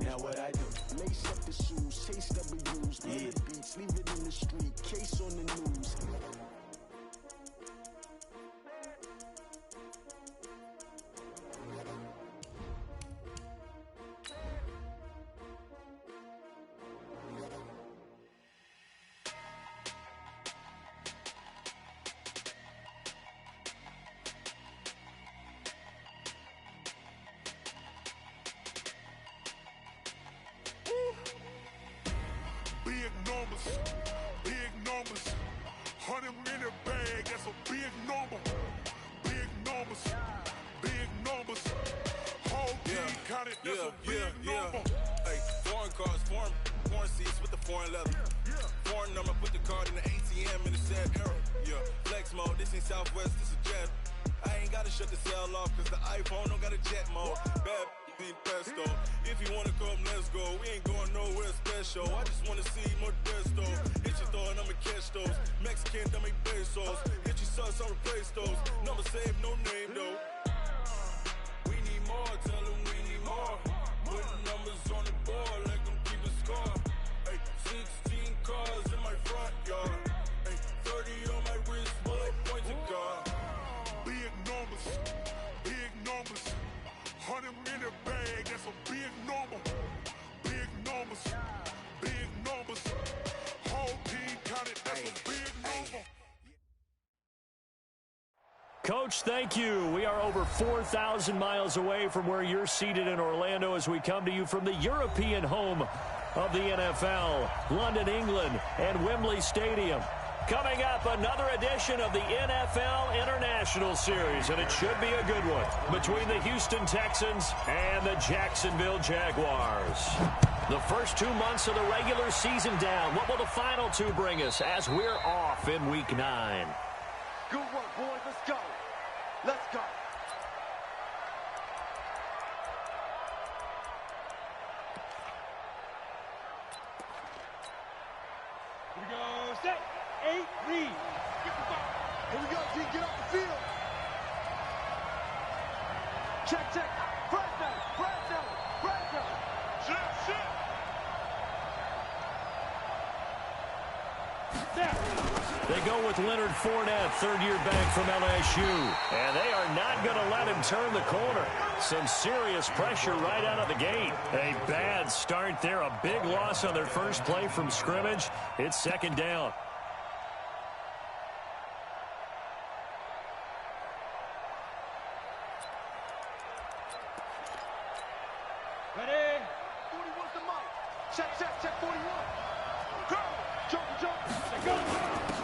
Now what I do? Lace up the shoes, chase W's, play the beats, leave it in the street, case on the news. Big numbers, 100 in the bag, that's a big number. Big numbers, whole team counted, that's a big number. Hey, foreign cars, foreign seats with the foreign leather. Foreign number, put the card in the ATM in the sad era. Yeah, flex mode, this ain't Southwest, this is jet. I ain't gotta shut the cell off, cause the iPhone don't got a jet mode. Bad being pesto. If you wanna come, let's go. We ain't going nowhere special. I just wanna see more desto. Hit your throw and I'ma catch those. Mexican, dummy pesos. Hit your sauce, I'll replace those. Number save, no name though. We need more, tell them we need more. Putting numbers on the board, like them keep a score. Hey, 16 cars in my front yard. Hey, 30 on my wrist, bullet point to God. Big numbers, 100 in the bag, that's a big number. Big numbers, whole team counted, that's a big number. Coach, thank you. We are over 4,000 miles away from where you're seated in Orlando as we come to you from the European home of the NFL, London, England, and Wembley Stadium. Coming up, another edition of the NFL International Series, and it should be a good one, between the Houston Texans and the Jacksonville Jaguars. The first 2 months of the regular season down. What will the final two bring us as we're off in Week 9? Good work, boys. Let's go. Let's go. Here we go. Set. 8, lead. Here we go, T. Get off the field. Check. Brand down. Shit. They go with Leonard Fournette, third-year back from LSU. And they are not going to let him turn the corner. Some serious pressure right out of the gate. A bad start there. A big loss on their first play from scrimmage. It's second down. Ready? 41's the mic. Check, 41. Go. Jump.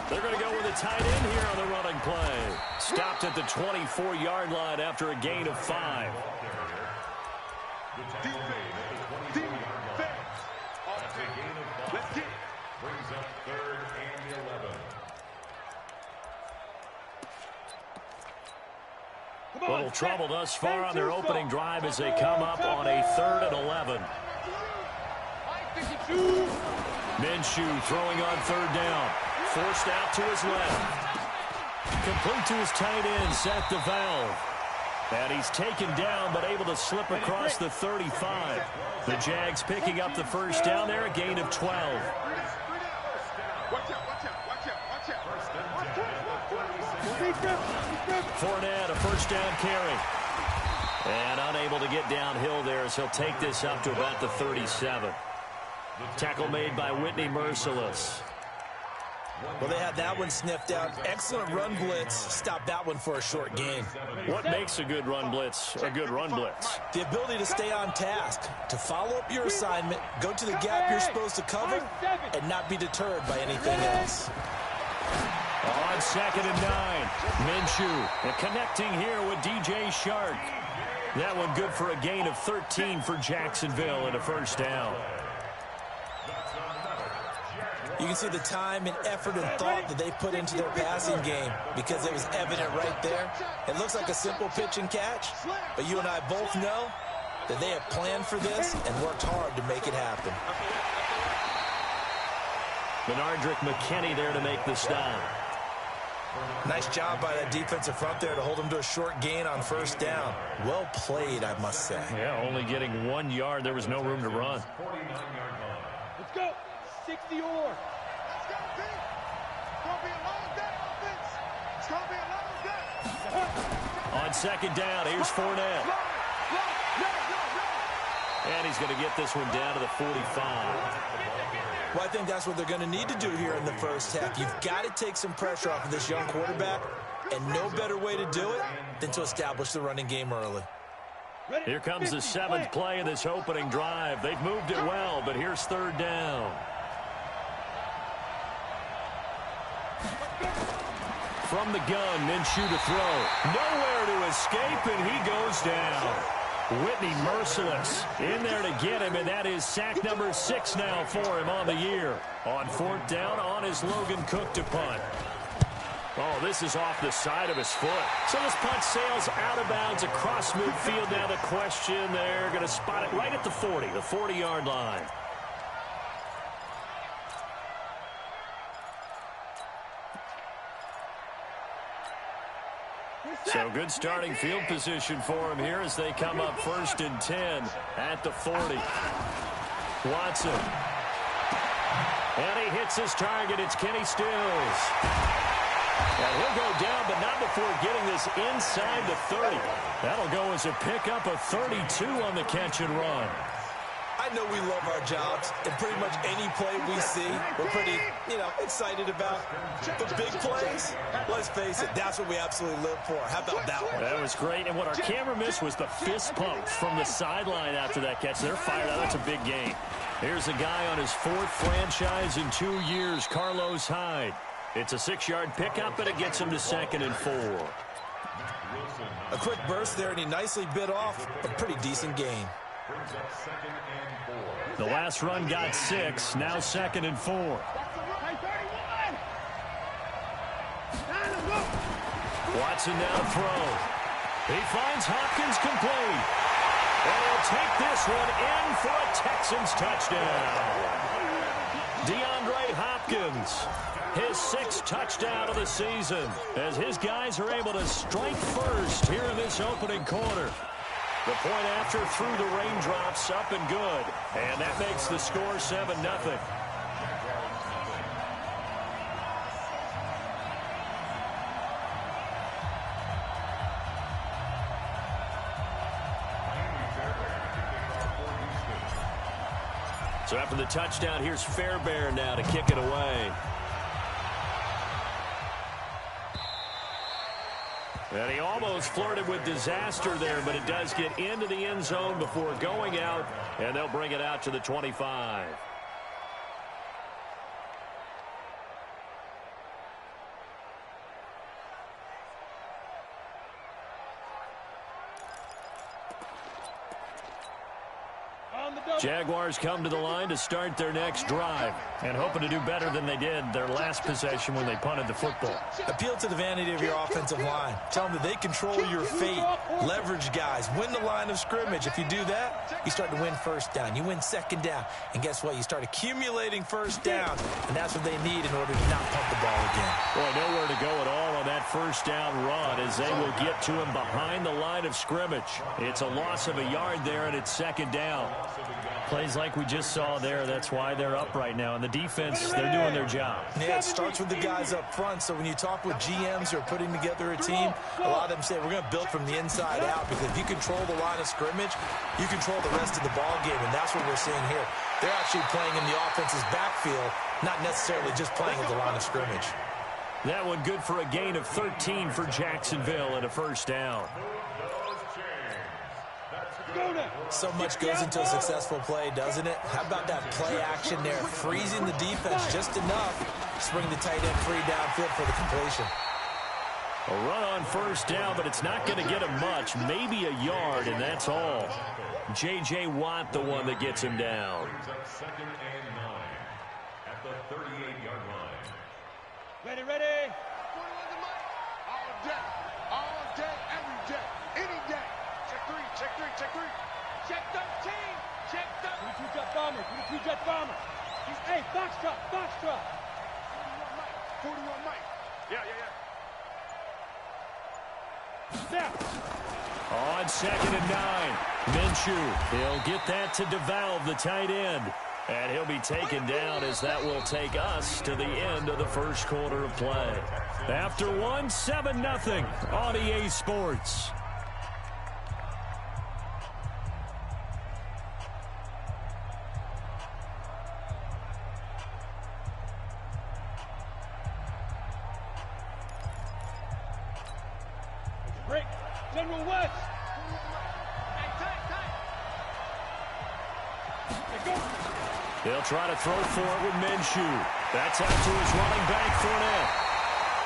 They're going to go with a tight end here on the running play. Stopped at the 24-yard line after a gain of 5. Defense. Let's get it. Brings up 3rd and 11. Little trouble thus far on their opening drive as they come up on a 3rd and 11. Minshew throwing on 3rd down. Forced out to his left. Complete to his tight end, Seth DeValve. And he's taken down but able to slip across the 35. The Jags picking up the first down there, a gain of 12. Watch out. Fournette, a first down carry. And unable to get downhill there as he'll take this up to about the 37. Tackle made by Whitney Merciless. Well, they had that one sniffed out. Excellent run blitz. Stop that one for a short gain. What makes a good run blitz a good run blitz? The ability to stay on task, to follow up your assignment, go to the gap you're supposed to cover, and not be deterred by anything else. On 2nd and 9, Minshew and connecting here with DJ Shark. That one good for a gain of 13 for Jacksonville and a first down. You can see the time and effort and thought that they put into their passing game because it was evident right there. It looks like a simple pitch and catch, but you and I both know that they have planned for this and worked hard to make it happen. Benardrick McKinney there to make the stop. Nice job by that defensive front there to hold him to a short gain on first down. Well played, I must say. Yeah, only getting 1 yard. There was no room to run. Let's go. 60 or. Let's go, B. It's going to be a long day, offense. It's going to be a long day. On second down, here's Fournette. And he's going to get this one down to the 45. Well, I think that's what they're going to need to do here in the first half. You've got to take some pressure off of this young quarterback, and no better way to do it than to establish the running game early. Here comes the 7th play of this opening drive. They've moved it well, but here's third down. From the gun, Minshew to throw. Nowhere to escape, and he goes down. Whitney merciless in there to get him, and that is sack number 6 now for him on the year. On fourth down, on his Logan Cook to punt. Oh, this is off the side of his foot. So this punt sails out of bounds across midfield. Now the question, they're going to spot it right at the 40, the 40-yard line. So good starting field position for him here as they come up 1st and 10 at the 40. Watson. And he hits his target. It's Kenny Stills. And he'll go down, but not before getting this inside the 30. That'll go as a pickup of 32 on the catch and run. I know we love our jobs, and pretty much any play we see, we're pretty, excited about. The big plays, let's face it, that's what we absolutely live for. How about that one? That was great, and what our camera missed was the fist pump from the sideline after that catch. They're fired out. That's a big game. Here's a guy on his 4th franchise in 2 years, Carlos Hyde. It's a 6-yard pickup, and it gets him to 2nd and 4. A quick burst there, and he nicely bit off a pretty decent gain. The last run got 6, now 2nd and 4. Watson now throw. He finds Hopkins complete. And he'll take this one in for a Texans touchdown. DeAndre Hopkins, his 6th touchdown of the season, as his guys are able to strike first here in this opening quarter. The point after through the raindrops, up and good. And that makes the score 7-0. So after the touchdown, here's Fairbairn now to kick it away. And he almost flirted with disaster there, but it does get into the end zone before going out, and they'll bring it out to the 25. Jaguars come to the line to start their next drive and hoping to do better than they did their last possession when they punted the football. Appeal to the vanity of your offensive line. Tell them that they control your fate. Leverage guys. Win the line of scrimmage. If you do that, you start to win first down. You win second down. And guess what? You start accumulating first down. And that's what they need in order to not pump the ball again. Boy, nowhere to go at all on that first down run as they will get to him behind the line of scrimmage. It's a loss of a yard there, and it's second down. Plays like we just saw there, that's why they're up right now. And the defense, they're doing their job. Yeah, it starts with the guys up front. So when you talk with GMs who are putting together a team, a lot of them say we're going to build from the inside out, because if you control the line of scrimmage, you control the rest of the ball game, and that's what we're seeing here. They're actually playing in the offense's backfield, not necessarily just playing at the line of scrimmage. That one good for a gain of 13 for Jacksonville and a first down. So much goes into a successful play, doesn't it? How about that play action there? Freezing the defense just enough to bring the tight end free downfield for the completion. A run on first down, but it's not going to get him much. Maybe a yard, and that's all. J.J. Watt, the one that gets him down. Second and 9 at the 38-yard line. Ready, ready. All day, every day, any day. Check three. Check 13. Check 13. 22 jet bomber. 22 jet bomber. Hey, box truck. 41 Mike. Yeah. On 2nd and 9, Minshew. He'll get that to DeValve, the tight end. And he'll be taken down as that will take us to the end of the first quarter of play. After one, 7-0 on EA Sports. Break. General West. They'll try to throw for it with Minshew. That's out to his running back, Fournette.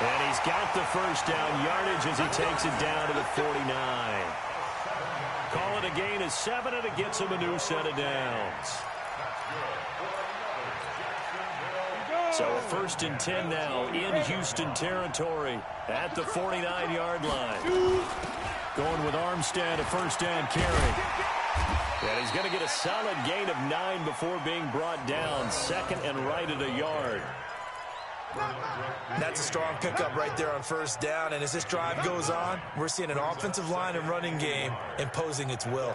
And he's got the first down yardage as he takes it down to the 49. Call it a gain of 7, and it gets him a new set of downs. So 1st and 10 now in Houston territory at the 49-yard line. Going with Armstead, a first down carry. And he's going to get a solid gain of 9 before being brought down. 2nd and right at a yard. That's a strong pickup right there on first down. And as this drive goes on, we're seeing an offensive line and running game imposing its will.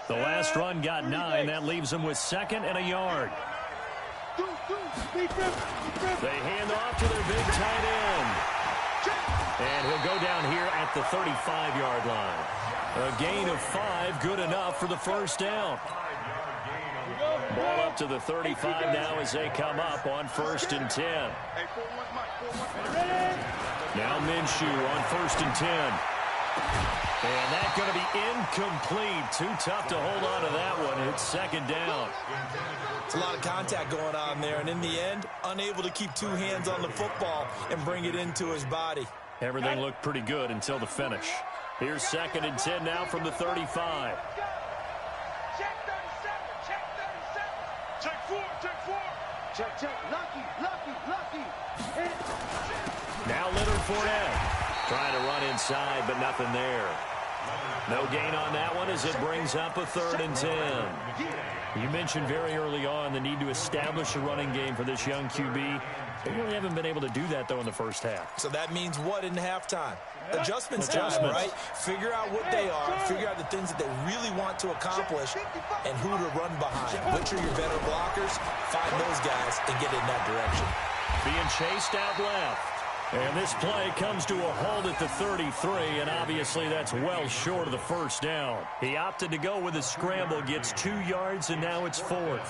The last run got 9. That leaves him with 2nd and a yard. They hand off to their big tight end. And he'll go down here at the 35-yard line. A gain of 5, good enough for the first down. Ball up to the 35 now as they come up on 1st and 10. Now Minshew on 1st and 10. And that's going to be incomplete. Too tough to hold on to that one. It's 2nd down. It's a lot of contact going on there. And in the end, unable to keep 2 hands on the football and bring it into his body. Everything looked pretty good until the finish. Here's 2nd and 10 now from the 35. Check 37. Check 37. Check 4. Check 4. Check. Lucky. Now Leonard Fournette. Trying to run inside, but nothing there. No gain on that one as it brings up a 3rd and 10. You mentioned very early on the need to establish a running game for this young QB. They really haven't been able to do that, though, in the first half. So that means what in halftime? Adjustments time, right? Figure out what they are, figure out the things that they really want to accomplish, and who to run behind. Which are your better blockers? Find those guys and get in that direction. Being chased out left. And this play comes to a halt at the 33, and obviously that's well short of the first down. He opted to go with a scramble, gets 2 yards, and now it's 4th.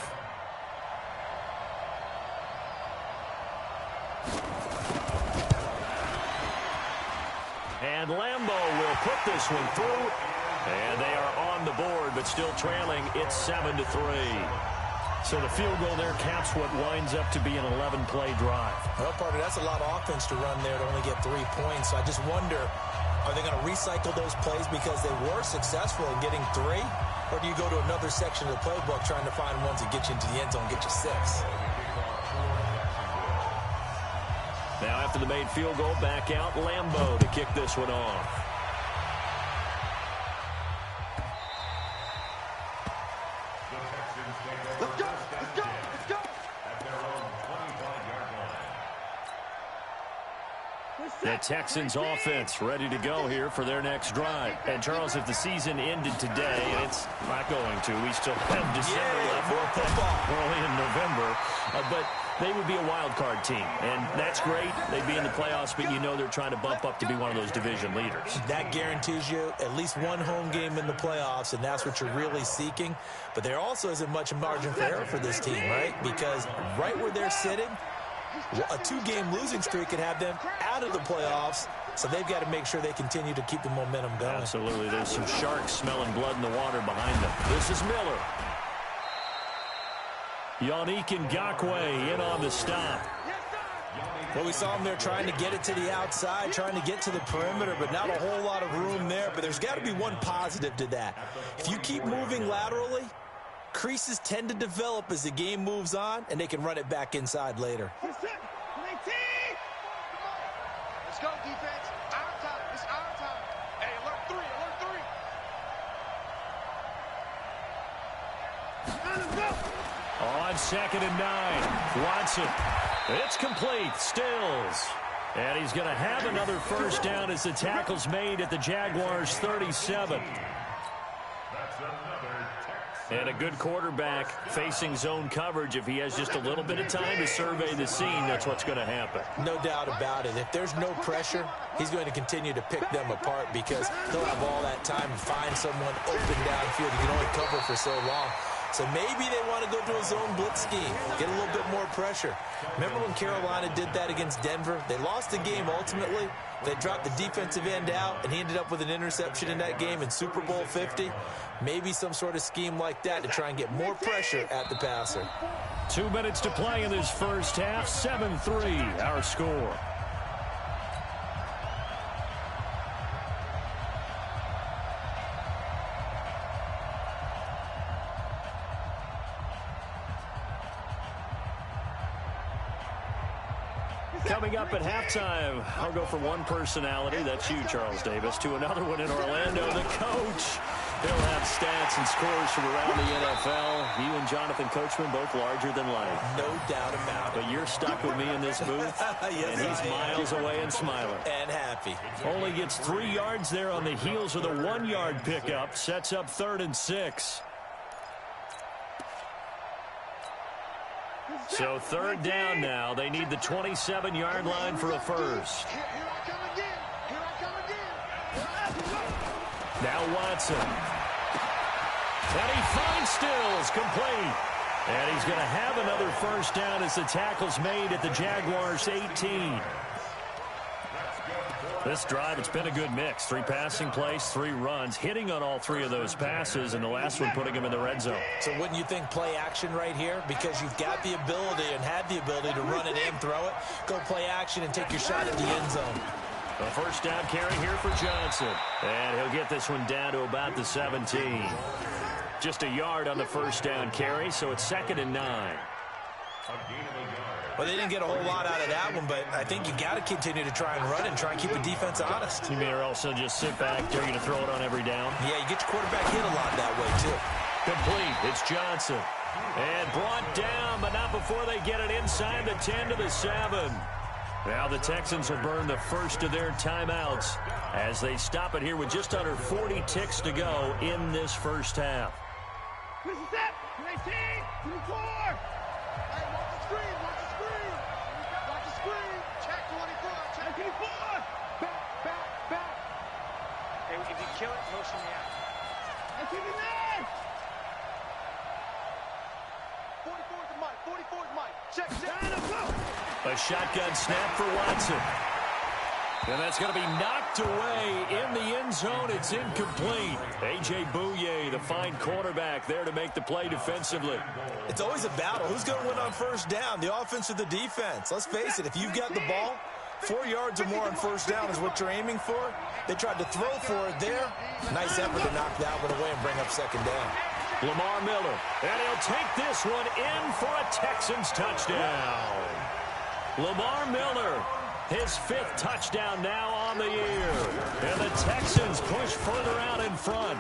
And Lambeau will put this one through, and they are on the board, but still trailing. It's 7-3. So the field goal there caps what winds up to be an 11-play drive. Well, partner, that's a lot of offense to run there to only get 3 points. So I just wonder, are they going to recycle those plays because they were successful in getting 3? Or do you go to another section of the playbook trying to find ones that get you into the end zone and get you 6? Now after the made field goal, back out Lambeau to kick this one off. The Texans offense ready to go here for their next drive. And Charles, if the season ended today, and it's not going to, we still have December left. More football. We're only in November. But they would be a wild card team. And that's great. They'd be in the playoffs, but you know they're trying to bump up to be one of those division leaders. That guarantees you at least one home game in the playoffs, and that's what you're really seeking. But there also isn't much margin for error for this team, right? Because right where they're sitting, a 2-game losing streak could have them out of the playoffs, so they've got to make sure they continue to keep the momentum going. Absolutely. There's some sharks smelling blood in the water behind them. This is Miller. Yannick Ngakoue in on the stop. Well, we saw him there trying to get it to the outside, trying to get to the perimeter, but not a whole lot of room there. But there's got to be one positive to that. If you keep moving laterally, creases tend to develop as the game moves on, and they can run it back inside later. Let's go, defense. Our time. It's our time. Hey, alert 3. On 2nd and 9, Watson. It's complete. Stills. And he's going to have another first down as the tackle's made at the Jaguars' 37. And a good quarterback facing zone coverage. If he has just a little bit of time to survey the scene, that's what's going to happen. No doubt about it. If there's no pressure, he's going to continue to pick them apart because he'll have all that time to find someone open downfield. He can only cover for so long. So maybe they want to go to a zone blitz scheme, get a little bit more pressure. Remember when Carolina did that against Denver? They lost the game ultimately. They dropped the defensive end out, and he ended up with an interception in that game in Super Bowl 50. Maybe some sort of scheme like that to try and get more pressure at the passer. 2 minutes to play in this first half. 7-3, our score. Coming up at halftime, I'll go from one personality, that's you, Charles Davis, to another one in Orlando, the coach. He'll have stats and scores from around the NFL. You and Jonathan Coachman both larger than life. No doubt about it. But you're stuck with me in this booth, yes, and he's miles away and smiling. And happy. Only gets 3 yards there on the heels of the 1-yard pickup. Sets up 3rd and 6. So 3rd down now. They need the 27-yard line for a first. Now Watson. And he finds Stills, complete. And he's going to have another first down as the tackle's made at the Jaguars' 18. This drive, it's been a good mix. 3 passing plays, 3 runs, hitting on all 3 of those passes, and the last one putting him in the red zone. So wouldn't you think play action right here? Because you've got the ability and had the ability to run it in, throw it, go play action and take your shot at the end zone. A first down carry here for Johnson. And he'll get this one down to about the 17. Just a yard on the first down carry, so it's 2nd and 9. Well, they didn't get a whole lot out of that one, but I think you got to continue to try and run and try and keep the defense honest. You may also just sit back, dare you to throw it on every down. Yeah, you get your quarterback hit a lot that way, too. Complete. It's Johnson. And brought down, but not before they get it inside the 10 to the 7. Now the Texans will burn the first of their timeouts as they stop it here with just under 40 ticks to go in this first half. This is it. 19, 24. Watch the screen. Check 24. Check 24. Back. Hey, if you kill it, motion me out. That's even there. 44's the mic. 44's mic. Check. A shotgun snap for Watson. And that's going to be knocked away in the end zone. It's incomplete. A.J. Bouye, the fine cornerback, there to make the play defensively. It's always a battle. Who's going to win on first down, the offense or the defense? Let's face it, if you've got the ball, 4 yards or more on first down is what you're aiming for. They tried to throw for it there. Nice effort to knock that one away and bring up 2nd down. Lamar Miller, and he'll take this one in for a Texans touchdown. Lamar Miller, his 5th touchdown now on the year. And the Texans push further out in front.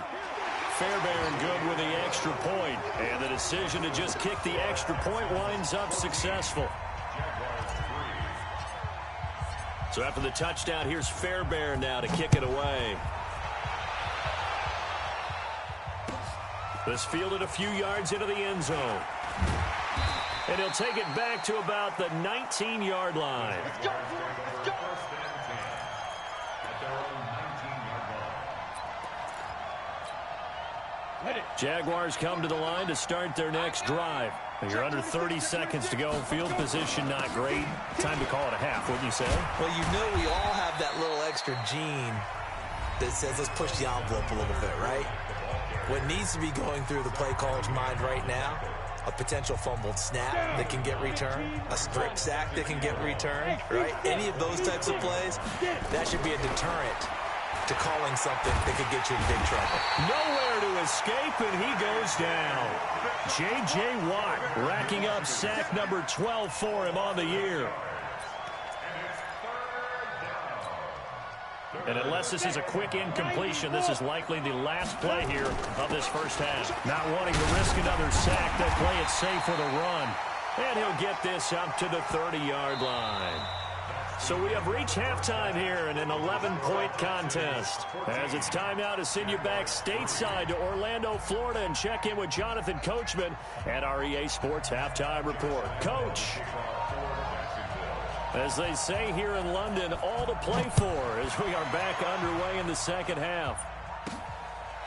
Fairbairn good with the extra point. And the decision to just kick the extra point winds up successful. So after the touchdown, here's Fairbairn now to kick it away. This fielded a few yards into the end zone. And he'll take it back to about the 19-yard line. Let's go. Jaguars come to the line to start their next drive. You're under 30 seconds to go. Field position not great. Time to call it a half, wouldn't you say? Well, you know we all have that little extra gene that says let's push the envelope a little bit, right? What needs to be going through the play caller's mind right now, a potential fumbled snap that can get returned, a strip sack that can get returned, right? Any of those types of plays, that should be a deterrent to calling something that could get you in big trouble. Nowhere to escape, and he goes down. J.J. Watt racking up sack number 12 for him on the year. And unless this is a quick incompletion, this is likely the last play here of this first half. Not wanting to risk another sack, they'll play it safe with a run. And he'll get this up to the 30-yard line. So we have reached halftime here in an 11-point contest. As it's time now to send you back stateside to Orlando, Florida, and check in with Jonathan Coachman at our EA Sports Halftime Report. Coach, as they say here in London, all to play for as we are back underway in the second half.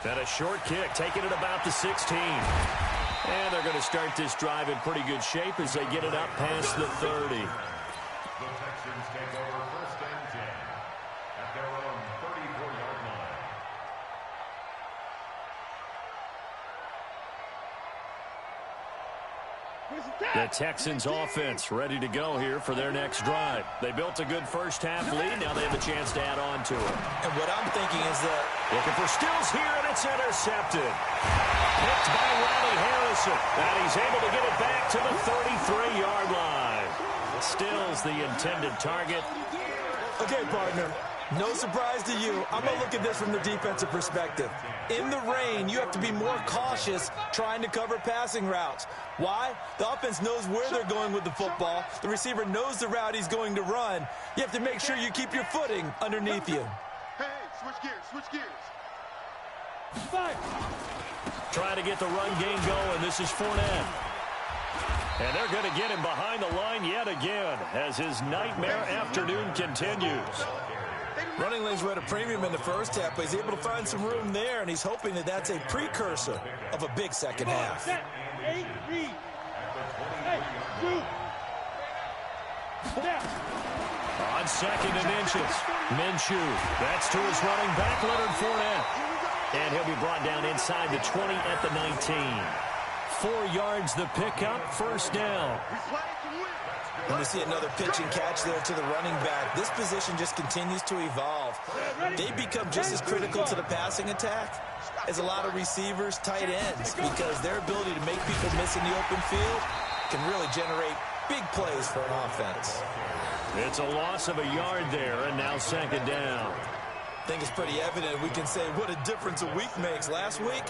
And a short kick, taking it about the 16. And they're going to start this drive in pretty good shape as they get it up past the 30. The Texans take over first and 10 at their own 34-yard line. The Texans offense ready to go here for their next drive. They built a good first half lead. Now they have a chance to add on to it. And what I'm thinking is that looking for Stills here, and it's intercepted. Picked by Ronnie Harrison. And he's able to get it back to the 33-yard line. Stills the intended target. Okay, partner, no surprise to you. I'm going to look at this from the defensive perspective. In the rain, you have to be more cautious trying to cover passing routes. Why? The offense knows where they're going with the football. The receiver knows the route he's going to run. You have to make sure you keep your footing underneath you. Hey, switch gears, switch gears. Trying to get the run game going. This is Fournette. And they're going to get him behind the line yet again as his nightmare afternoon continues. Running lanes were at a premium in the first half, but he's able to find some room there, and he's hoping that that's a precursor of a big second half. On second and inches, Minshew. That's to his running back, Leonard Fournette. And he'll be brought down inside the 20 at the 19. 4 yards the pickup, first down. And we see another pitch and catch there to the running back. This position just continues to evolve. They become just as critical to the passing attack as a lot of receivers, tight ends, because their ability to make people miss in the open field can really generate big plays for an offense. It's a loss of a yard there, and now second down. I think it's pretty evident. We can say what a difference a week makes. Last week,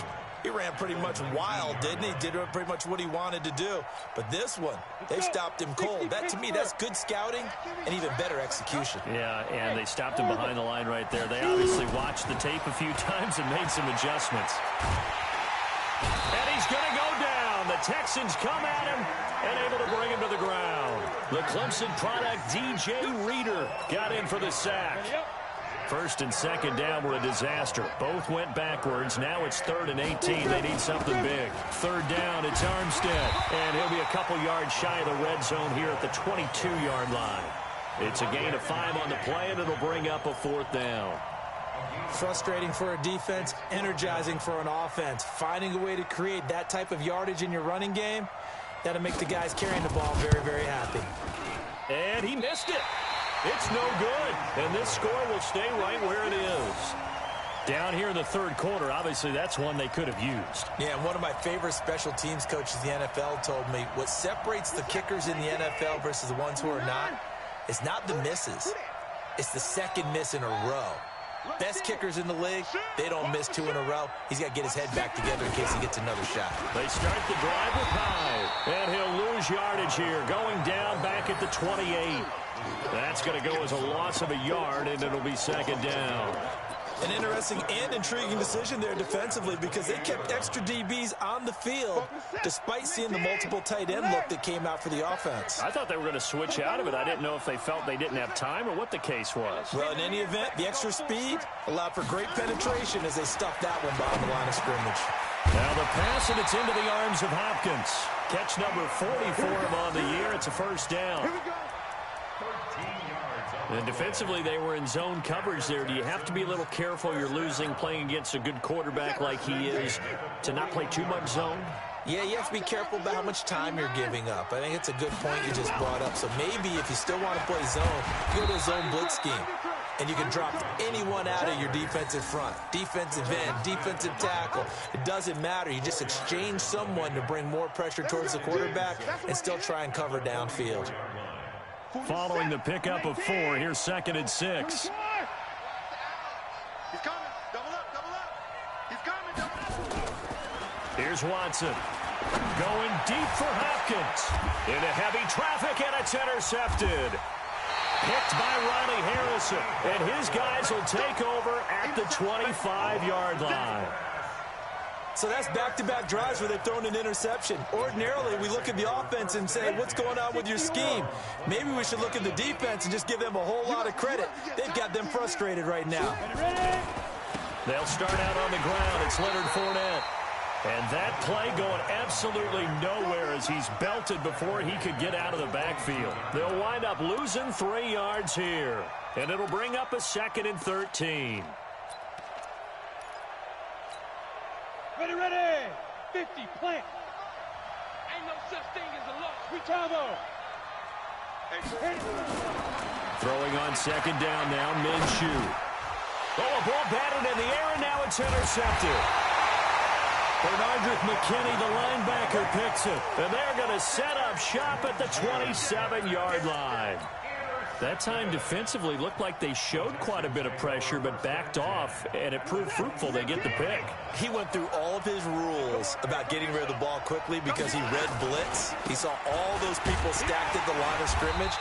he ran pretty much wild, didn't he? Did pretty much what he wanted to do. But this one, they stopped him cold. That, to me, that's good scouting and even better execution. Yeah, and they stopped him behind the line right there. They obviously watched the tape a few times and made some adjustments. And he's going to go down. The Texans come at him and able to bring him to the ground. The Clemson product, DJ Reader, got in for the sack. First and second down were a disaster. Both went backwards. Now it's 3rd and 18. They need something big. Third down, it's Armstead. And he'll be a couple yards shy of the red zone here at the 22-yard line. It's a gain of 5 on the play, and it'll bring up a 4th down. Frustrating for a defense, energizing for an offense. Finding a way to create that type of yardage in your running game, that'll make the guys carrying the ball very, very happy. And he missed it. It's no good, and this score will stay right where it is. Down here in the third quarter, obviously that's one they could have used. Yeah, and one of my favorite special teams coaches in the NFL told me what separates the kickers in the NFL versus the ones who are not is not the misses. It's the second miss in a row. Best kickers in the league, they don't miss 2 in a row. He's got to get his head back together in case he gets another shot. They start the drive with Hyde, and he'll lose yardage here, going down back at the 28. That's going to go as a loss of a yard, and it'll be second down. An interesting and intriguing decision there defensively because they kept extra DBs on the field despite seeing the multiple tight end look that came out for the offense. I thought they were going to switch out of it. I didn't know if they felt they didn't have time or what the case was. Well, in any event, the extra speed allowed for great penetration as they stuffed that one behind the line of scrimmage. Now the pass, and it's into the arms of Hopkins. Catch number 40 for him on the year. It's a first down. And defensively, they were in zone coverage there. Do you have to be a little careful? You're losing playing against a good quarterback like he is to not play too much zone? Yeah, you have to be careful about how much time you're giving up. I think it's a good point you just brought up. So maybe if you still want to play zone, you go to a zone blitz scheme. And you can drop anyone out of your defensive front. Defensive end, defensive tackle. It doesn't matter. You just exchange someone to bring more pressure towards the quarterback and still try and cover downfield. Following the pickup of 4, here's 2nd and 6. He's coming. Double up, double up. He's coming, double up. Here's Watson. Going deep for Hopkins. Into heavy traffic, and it's intercepted. Picked by Riley Harrison, and his guys will take over at the 25-yard line. So that's back-to-back drives where they've thrown an interception. Ordinarily, we look at the offense and say, what's going on with your scheme? Maybe we should look at the defense and just give them a whole lot of credit. They've got them frustrated right now. They'll start out on the ground. It's Leonard Fournette. And that play going absolutely nowhere as he's belted before he could get out of the backfield. They'll wind up losing 3 yards here. And it'll bring up a 2nd and 13. Ready. 50, plant. Ain't no such thing as a loss. Retavo. Throwing on 2nd down now, Minshew. Oh, a ball batted in the air, and now it's intercepted. Bernardrick McKinney, the linebacker, picks it. And they're going to set up shop at the 27-yard line. That time defensively looked like they showed quite a bit of pressure but backed off, and it proved fruitful. They get the pick. He went through all of his rules about getting rid of the ball quickly because he read blitz. He saw all those people stacked at the line of scrimmage,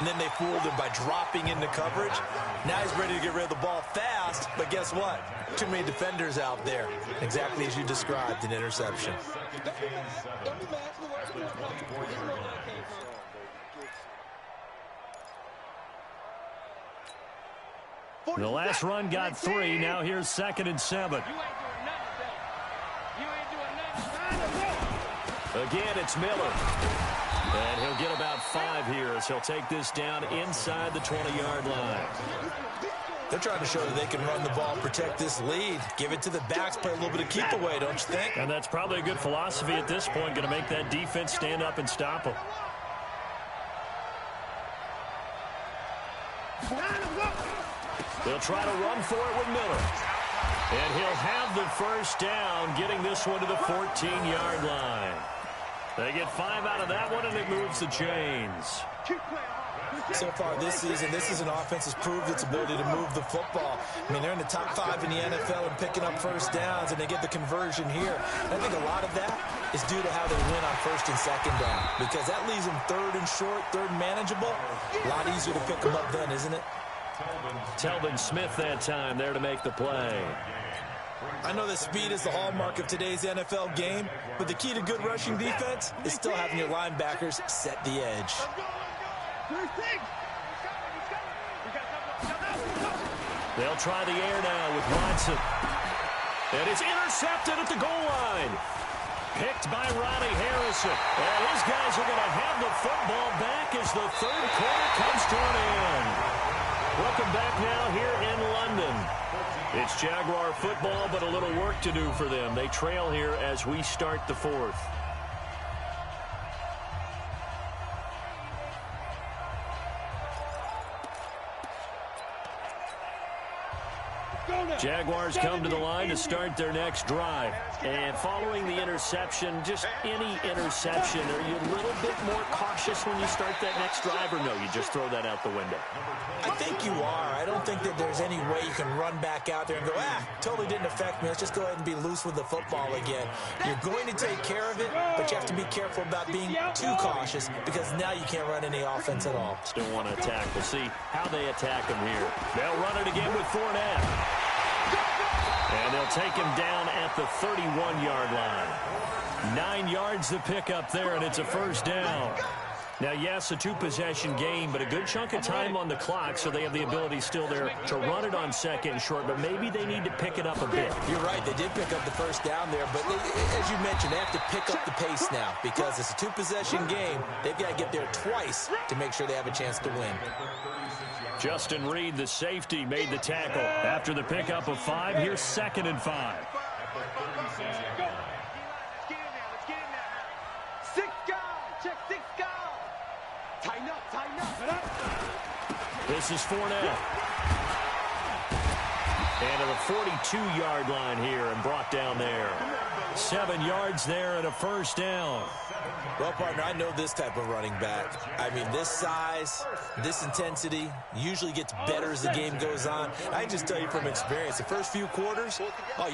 and then they fooled him by dropping into coverage. Now he's ready to get rid of the ball fast, but guess what? Too many defenders out there. Exactly as you described, an interception. The last run got 3. Now here's 2nd and 7. Again, it's Miller. And he'll get about 5 here as he'll take this down inside the 20-yard line. They're trying to show that they can run the ball, protect this lead. Give it to the backs, play a little bit of keep away, don't you think? And that's probably a good philosophy at this point, going to make that defense stand up and stop them. They'll try to run for it with Miller. And he'll have the first down, getting this one to the 14-yard line. They get 5 out of that one, and it moves the chains. So far this season, this is an offense that's proved its ability to move the football. I mean, they're in the top 5 in the NFL and picking up first downs, and they get the conversion here. I think a lot of that is due to how they win on 1st and 2nd down, because that leaves them 3rd and short, 3rd and manageable. A lot easier to pick them up then, isn't it? Telvin Smith that time there to make the play. I know that speed is the hallmark of today's NFL game, but the key to good rushing defense is still having your linebackers set the edge. They'll try the air now with Watson. And it's intercepted at the goal line. Picked by Riley Harrison. And his guys are going to have the football back as the 3rd quarter comes to an end. Welcome back now here in London. It's Jaguar football, but a little work to do for them. They trail here as we start the 4th. Jaguars come to the line to start their next drive. And following the interception, just any interception, are you a little bit more cautious when you start that next drive, or no, you just throw that out the window? I think you are. I don't think that there's any way you can run back out there and go, totally didn't affect me. Let's just go ahead and be loose with the football again. You're going to take care of it, but you have to be careful about being too cautious because now you can't run any offense at all. Still want to attack. We'll see how they attack him here. They'll run it again with Fournette. And they'll take him down at the 31-yard line. 9 yards to pick up there, and it's a first down. Now, yes, a 2-possession game, but a good chunk of time on the clock, so they have the ability still there to run it on 2nd and short, but maybe they need to pick it up a bit. You're right. They did pick up the first down there, but as you mentioned, they have to pick up the pace now because it's a 2-possession game. They've got to get there twice to make sure they have a chance to win. Justin Reed, the safety, made the tackle. After the pickup of 5, here's 2nd and 5. This is Fournette. And to the 42-yard line here and brought down there. 7 yards there and a first down. Well, partner, I know this type of running back. I mean, this size, this intensity usually gets better as the game goes on. I can just tell you from experience, the first few quarters,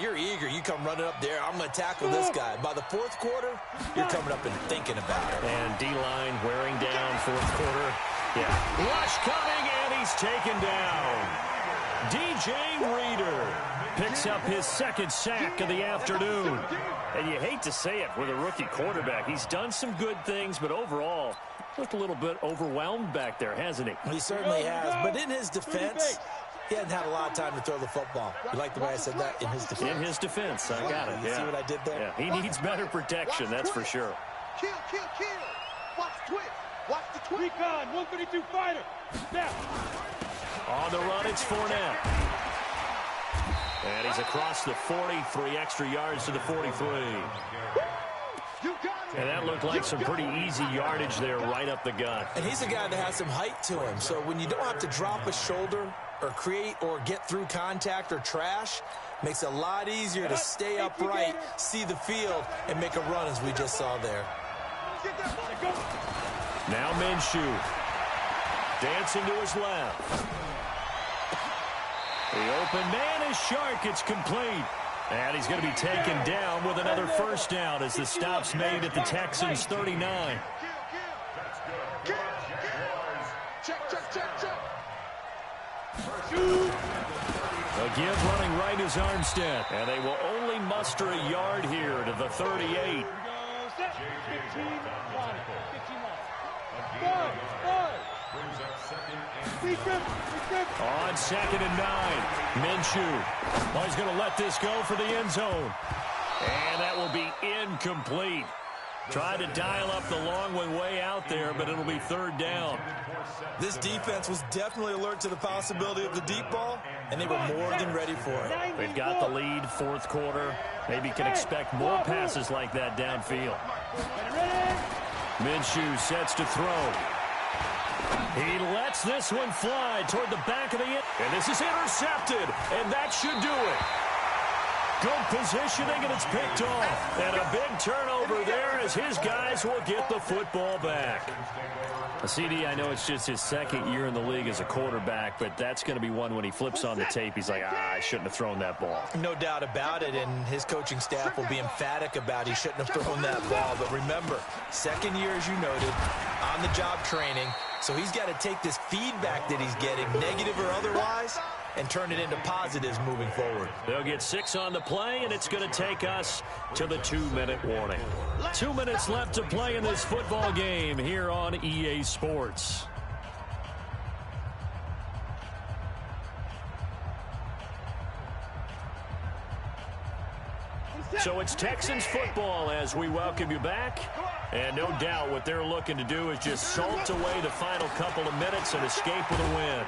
you're eager. You come running up there, I'm going to tackle this guy. By the 4th quarter, you're coming up and thinking about it. And D-line wearing down 4th quarter. Yeah. Rush coming in. he's taken down. DJ Reader picks up his second sack of the afternoon. And you hate to say it with a rookie quarterback. He's done some good things, but overall, looked a little bit overwhelmed back there, hasn't he? He certainly has. But in his defense, he hasn't had a lot of time to throw the football. You like the way I said that? In his defense. In his defense. I got it. You see what I did there? Yeah, he needs better protection, that's for sure. Kill. Watch the twist. Watch the twist. Recon, 132 fighter. Snap. On the run, it's Fournette. And he's across the 40, 3 extra yards to the 43. And that looked like some pretty easy yardage there right up the gut. And he's a guy that has some height to him. So when you don't have to drop a shoulder or create or get through contact or trash, makes it a lot easier to stay upright, see the field, and make a run as we just saw there. Now Minshew. Dancing to his left. The open man is Shark. It's complete. And he's going to be taken down with another first down as the stop's made at the Texans' 39. A give running right is Armstead. And they will only muster a yard here to the 38. On 2nd and 9. Minshew. Well, he's going to let this go for the end zone. And that will be incomplete. Tried to dial up the long one way out there, but it'll be 3rd down. This defense was definitely alert to the possibility of the deep ball, and they were more than ready for it. They've got the lead, 4th quarter. Maybe can expect more passes like that downfield. Minshew sets to throw. He lets this one fly toward the back of the end. And this is intercepted, and that should do it. Good positioning, and it's picked off. And a big turnover there as his guys will get the football back. CD, I know it's just his 2nd year in the league as a quarterback, but that's going to be one when he flips on the tape. He's like, I shouldn't have thrown that ball. No doubt about it, and his coaching staff will be emphatic about he shouldn't have thrown that ball. But remember, 2nd year, as you noted, on-the-job training. So he's got to take this feedback that he's getting, negative or otherwise, and turn it into positives moving forward. They'll get 6 on the play, and it's going to take us to the 2-minute warning. 2 minutes left to play in this football game here on EA Sports. So it's Texans football as we welcome you back. And no doubt what they're looking to do is just salt away the final couple of minutes and escape with a win.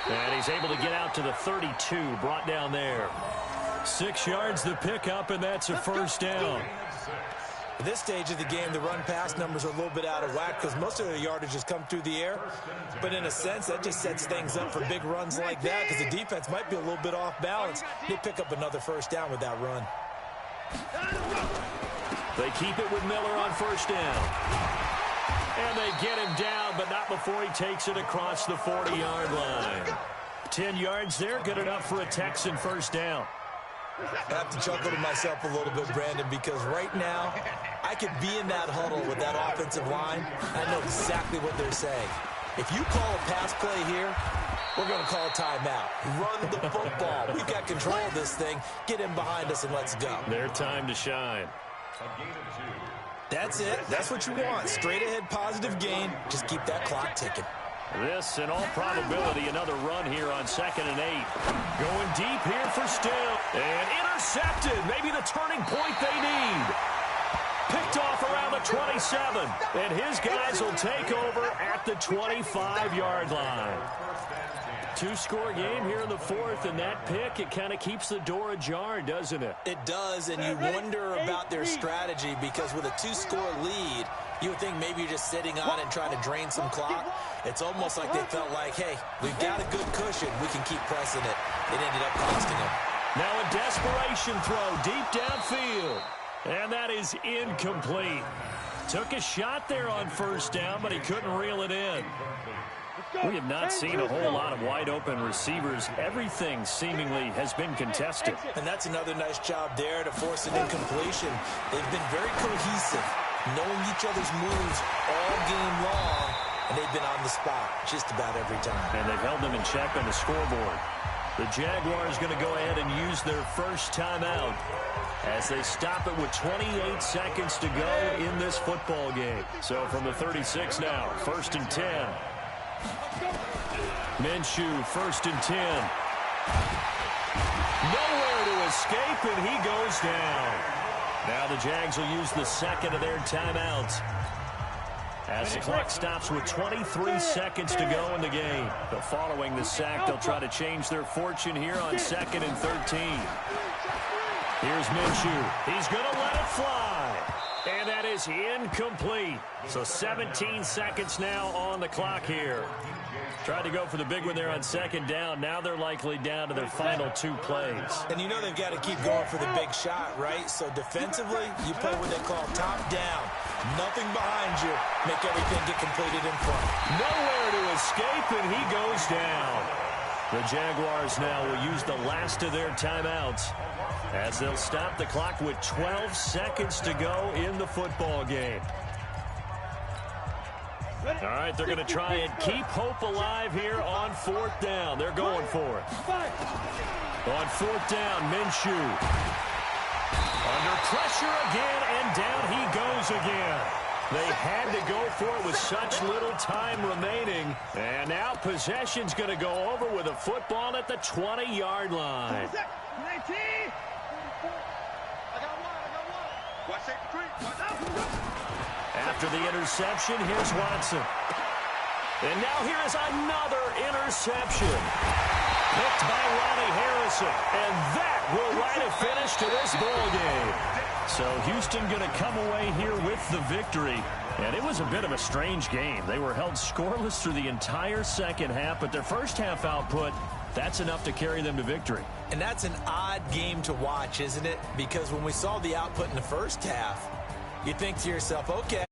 And he's able to get out to the 32, brought down there. 6 yards the pickup, and that's a first down. At this stage of the game, the run-pass numbers are a little bit out of whack because most of the yardage has come through the air. But in a sense, that just sets things up for big runs like that because the defense might be a little bit off balance. They pick up another first down with that run. They keep it with Miller on first down. And they get him down, but not before he takes it across the 40-yard line. 10 yards there, good enough for a Texan first down. I have to chuckle to myself a little bit, Brandon, because right now I could be in that huddle with that offensive line. I know exactly what they're saying. If you call a pass play here, we're going to call a timeout. Run the football. We've got control of this thing. Get in behind us and let's go. Their time to shine. That's it. That's what you want. Straight ahead positive gain. Just keep that clock ticking. This, in all probability, another run here on 2nd and 8. Going deep here for Still. And intercepted. Maybe the turning point they need. Picked off around the 27. And his guys will take over at the 25-yard line. 2-score game here in the 4th, and that pick, it kind of keeps the door ajar, doesn't it? It does, and you wonder about their strategy because with a 2-score lead, you would think maybe you're just sitting on it and trying to drain some clock. It's almost like they felt like, hey, we've got a good cushion. We can keep pressing it. It ended up costing them. Now a desperation throw deep downfield, and that is incomplete. Took a shot there on first down, but he couldn't reel it in. We have not seen a whole lot of wide-open receivers. Everything seemingly has been contested. And that's another nice job there to force an incompletion. They've been very cohesive, knowing each other's moves all game long, and they've been on the spot just about every time. And they've held them in check on the scoreboard. The Jaguars going to go ahead and use their first timeout as they stop it with 28 seconds to go in this football game. So from the 36 now, 1st and 10. Minshew, 1st and 10. Nowhere to escape, and he goes down. Now the Jags will use the second of their timeouts as the clock stops with 23 seconds to go in the game. But following the sack, they'll try to change their fortune here on 2nd and 13. Here's Minshew. He's going to let it fly. And that is incomplete. So 17 seconds now on the clock here. Tried to go for the big one there on 2nd down. Now they're likely down to their final 2 plays. And you know they've got to keep going for the big shot, right? So defensively, you play what they call top down. Nothing behind you. Make everything get completed in front. Nowhere to escape, and he goes down. The Jaguars now will use the last of their timeouts as they'll stop the clock with 12 seconds to go in the football game. All right, they're going to try and keep hope alive here on 4th down. They're going for it. On 4th down, Minshew. Under pressure again, and down he goes again. They had to go for it with such little time remaining. And now possession's going to go over with a football at the 20-yard line. 19. I got one. Watch that three. After the interception, here's Watson. And now here is another interception. Picked by Ronnie Harrison. And that will write a finish to this ball game. So Houston going to come away here with the victory. And it was a bit of a strange game. They were held scoreless through the entire second half, but their first half output, that's enough to carry them to victory. And that's an odd game to watch, isn't it? Because when we saw the output in the first half, you think to yourself, okay,